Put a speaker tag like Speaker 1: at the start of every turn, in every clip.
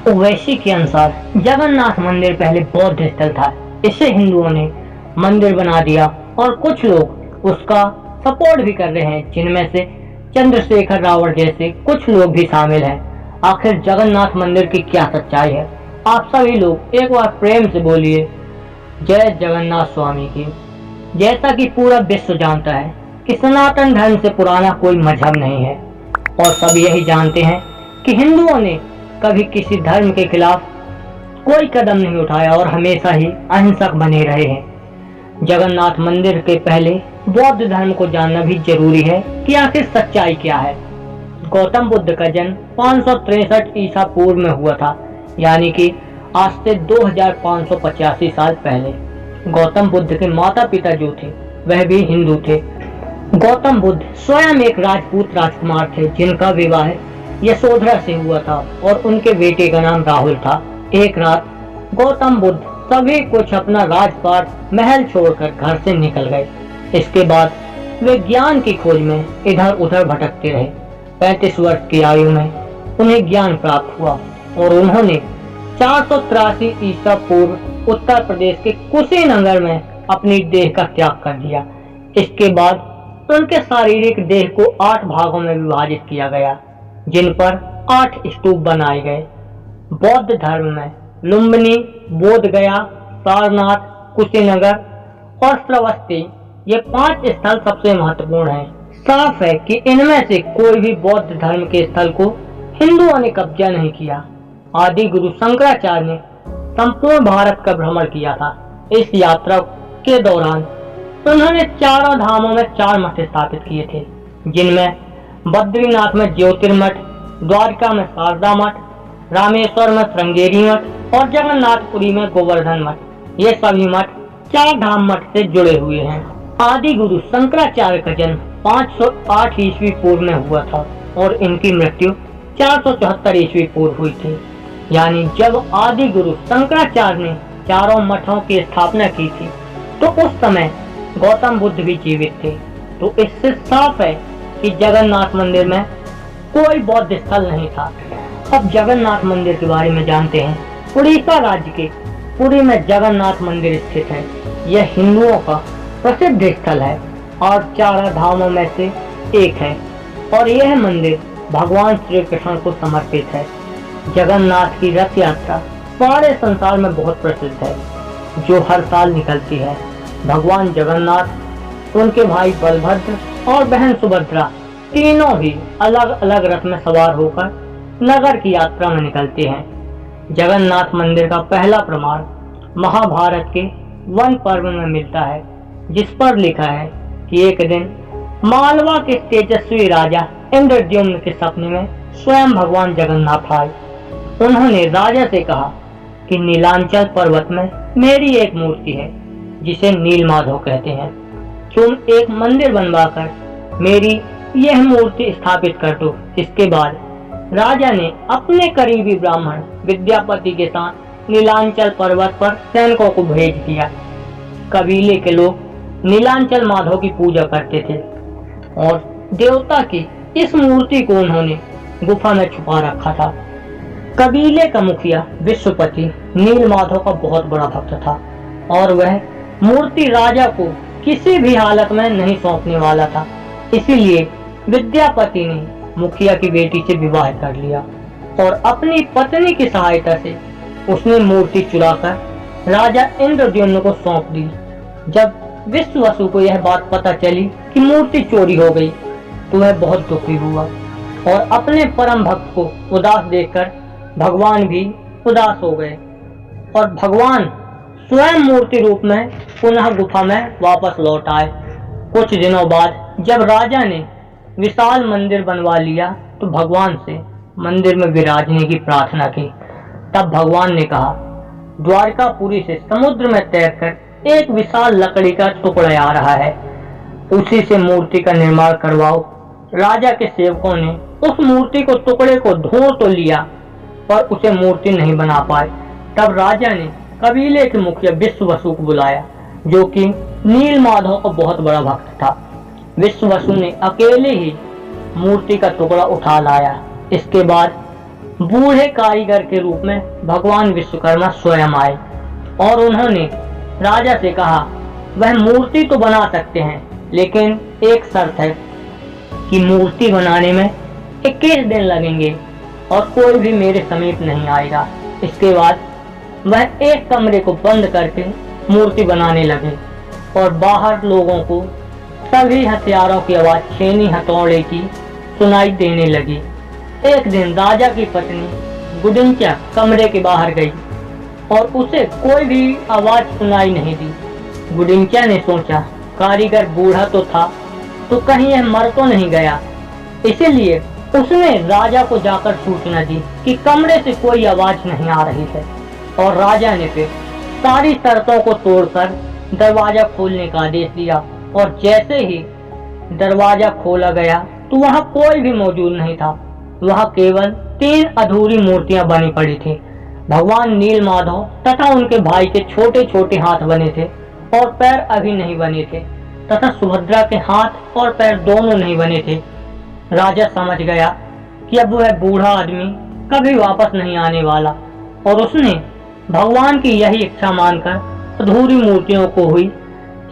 Speaker 1: ओवैसी के अनुसार जगन्नाथ मंदिर पहले बौद्ध स्थल था। इसे हिंदुओं ने मंदिर बना दिया और कुछ लोग उसका सपोर्ट भी कर रहे हैं, जिनमें से चंद्रशेखर रावण जैसे कुछ लोग भी शामिल हैं। आखिर जगन्नाथ मंदिर की क्या सच्चाई है? आप सभी लोग एक बार प्रेम से बोलिए, जय जगन्नाथ स्वामी की। जैसा कि पूरा विश्व जानता है कि सनातन धर्म से पुराना कोई मजहब नहीं है और सब यही जानते हैं कि हिंदुओं ने कभी किसी धर्म के खिलाफ कोई कदम नहीं उठाया और हमेशा ही अहिंसक बने रहे हैं। जगन्नाथ मंदिर के पहले बौद्ध धर्म को जानना भी जरूरी है कि आखिर सच्चाई क्या है। गौतम बुद्ध का जन्म 563 ईसा पूर्व में हुआ था, यानी कि आज से 2585 साल पहले। गौतम बुद्ध के माता पिता जो थे वह भी हिंदू थे। गौतम बुद्ध स्वयं एक राजपूत राजकुमार थे, जिनका विवाह यशोधरा से हुआ था और उनके बेटे का नाम राहुल था। एक रात गौतम बुद्ध सभी कुछ अपना राजपाट महल छोड़कर घर से निकल गए। इसके बाद वे ज्ञान की खोज में इधर उधर भटकते रहे। 35 वर्ष की आयु में उन्हें ज्ञान प्राप्त हुआ और उन्होंने 483 ईसा पूर्व उत्तर प्रदेश के कुशीनगर में अपनी देह का त्याग कर दिया। इसके बाद उनके शारीरिक देह को 8 भागों में विभाजित किया गया, जिन पर 8 स्तूप बनाए गए। बौद्ध धर्म में लुम्बिनी, बोधगया, सारनाथ, कुशीनगर और श्रावस्ती ये 5 स्थल सबसे महत्वपूर्ण हैं। साफ है कि इनमें से कोई भी बौद्ध धर्म के स्थल को हिंदुओं ने कब्जा नहीं किया। आदि गुरु शंकराचार्य ने संपूर्ण भारत का भ्रमण किया था। इस यात्रा के दौरान उन्होंने चारों धामों में 4 मठ स्थापित किए थे, जिनमें बद्रीनाथ में ज्योतिर्मठ, द्वारका में शारदा मठ, रामेश्वर में श्रृंगेरी मठ और जगन्नाथपुरी में गोवर्धन मठ। ये सभी मठ 4 धाम मठ से जुड़े हुए हैं। आदि गुरु शंकराचार्य का जन्म 508 ईस्वी पूर्व में हुआ था और इनकी मृत्यु 474 ईस्वी पूर्व हुई थी। यानी जब आदि गुरु शंकराचार्य ने चारों मठों की स्थापना की थी तो उस समय गौतम बुद्ध भी जीवित थे। तो इससे साफ है कि जगन्नाथ मंदिर में कोई बौद्ध स्थल नहीं था। अब जगन्नाथ मंदिर के बारे में जानते हैं। उड़ीसा राज्य के पुरी में जगन्नाथ मंदिर स्थित है। यह हिंदुओं का प्रसिद्ध स्थल है और 4 धामों में से एक है और यह मंदिर भगवान श्री कृष्ण को समर्पित है। जगन्नाथ की रथ यात्रा सारे संसार में बहुत प्रसिद्ध है, जो हर साल निकलती है। भगवान जगन्नाथ, उनके भाई बलभद्र और बहन सुभद्रा तीनों ही अलग अलग रथ में सवार होकर नगर की यात्रा में निकलते हैं। जगन्नाथ मंदिर का पहला प्रमाण महाभारत के वन पर्व में मिलता है, जिस पर लिखा है कि एक दिन मालवा के तेजस्वी राजा इंद्रद्युम्न के सपने में स्वयं भगवान जगन्नाथ आए। उन्होंने राजा से कहा कि नीलांचल पर्वत में मेरी एक मूर्ति है, जिसे नीलमाधव कहते हैं। तुम एक मंदिर बनवाकर मेरी यह मूर्ति स्थापित कर दो। इसके बाद राजा ने अपने करीबी ब्राह्मण विद्यापति के साथ नीलांचल पर्वत पर सैनिकों को भेज दिया। कबीले के लोग नीलांचल माधव की पूजा करते थे और देवता की इस मूर्ति को उन्होंने गुफा में छुपा रखा था। कबीले का मुखिया विश्वपति नील माधव का बहुत बड़ा भक्त था और वह मूर्ति राजा को किसी भी हालत में नहीं सौंपने वाला था। इसीलिए विद्यापति ने मुखिया की बेटी से विवाह कर लिया और अपनी पत्नी की सहायता से उसने मूर्ति चुराकर राजा इंद्रद्युम्न को सौंप दी। जब विश्ववसु को यह बात पता चली कि मूर्ति चोरी हो गई तो वह बहुत दुखी हुआ और अपने परम भक्त को उदास देखकर भगवान भी उदास हो गए और भगवान स्वयं मूर्ति रूप में पुनः गुफा में वापस लौट आए। कुछ दिनों बाद जब राजा ने विशाल मंदिर बनवा लिया तो भगवान से मंदिर में विराजने की प्रार्थना की। तब भगवान ने कहा, द्वारकापुरी से समुद्र में तैरकर एक विशाल लकड़ी का टुकड़ा आ रहा है, उसी से मूर्ति का निर्माण करवाओ। राजा के सेवकों ने उस मूर्ति को टुकड़े को ढूंढ तो लिया पर उसे मूर्ति नहीं बना पाए। तब राजा ने कबीले के मुखिया विश्ववसु को बुलाया, जो कि नील माधव का बहुत बड़ा भक्त था। विश्ववसु ने अकेले ही मूर्ति का टुकड़ा उठा लाया। इसके बाद बूढ़े कारीगर के रूप में भगवान विश्वकर्मा स्वयं आए और उन्होंने राजा से कहा, वह मूर्ति तो बना सकते हैं, लेकिन एक शर्त है कि मूर्ति बनाने में 21 दिन लगेंगे और कोई भी मेरे समीप नहीं आएगा। इसके बाद वह एक कमरे को बंद करके मूर्ति बनाने लगे और बाहर लोगों को सभी हथियारों की आवाज छेनी हथौड़े की सुनाई देने लगी। एक दिन राजा की पत्नी गुडिंचा कमरे के बाहर गई और उसे कोई भी आवाज सुनाई नहीं दी। गुडिंचा ने सोचा, कारीगर बूढ़ा तो था, तो कहीं यह मर तो नहीं गया। इसीलिए उसने राजा को जाकर सूचना दी कि कमरे से कोई आवाज नहीं आ रही है और राजा ने फिर सारी शर्तों को तोड़कर दरवाजा खोलने का आदेश दिया और जैसे ही दरवाजा खोला गया तो वहां कोई भी मौजूद नहीं था। वहां केवल 3 अधूरी मूर्तियां बनी पड़ी थी। भगवान नील माधव तथा उनके भाई के छोटे छोटे हाथ बने थे और पैर अभी नहीं बने थे तथा सुभद्रा के हाथ और पैर दोनों नहीं बने थे। राजा समझ गया कि अब वह बूढ़ा आदमी कभी वापस नहीं आने वाला और उसने भगवान की यही इच्छा मानकर अधूरी मूर्तियों को हुई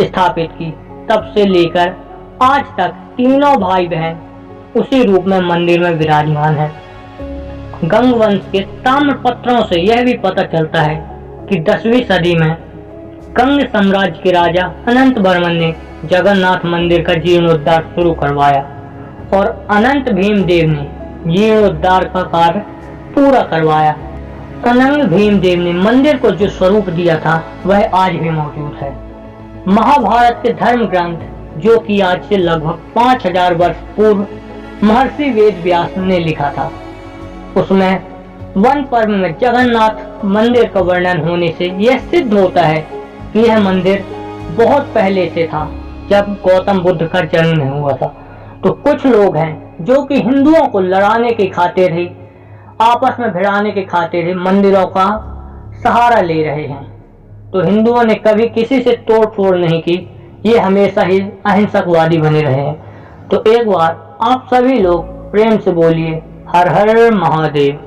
Speaker 1: स्थापित की। तब से लेकर आज तक तीनों भाई बहन उसी रूप में मंदिर में विराजमान है। गंग वंश के ताम्र पत्रों से यह भी पता चलता है कि 10वीं सदी में गंग साम्राज्य के राजा अनंत वर्मन ने जगन्नाथ मंदिर का जीर्णोद्धार शुरू करवाया और अनंत भीमदेव ने जीर्णोद्धार का कार्य पूरा करवाया। अनंत भीमदेव ने मंदिर को जो स्वरूप दिया था वह आज भी मौजूद है। महाभारत के धर्म ग्रंथ, जो कि आज से लगभग 5000 वर्ष पूर्व महर्षि वेद व्यास ने लिखा था, उसमें वन पर्व में जगन्नाथ मंदिर का वर्णन होने से यह सिद्ध होता है कि यह मंदिर बहुत पहले से था, जब गौतम बुद्ध का जन्म नहीं हुआ था। तो कुछ लोग हैं जो कि हिंदुओं को लड़ाने की खातिर ही, आपस में भिड़ाने की खातिर ही मंदिरों का सहारा ले रहे हैं। तो हिंदुओं ने कभी किसी से तोड़ फोड़ नहीं की, ये हमेशा ही अहिंसकवादी बने रहे हैं। तो एक बार आप सभी लोग प्रेम से बोलिए, हर हर महादेव।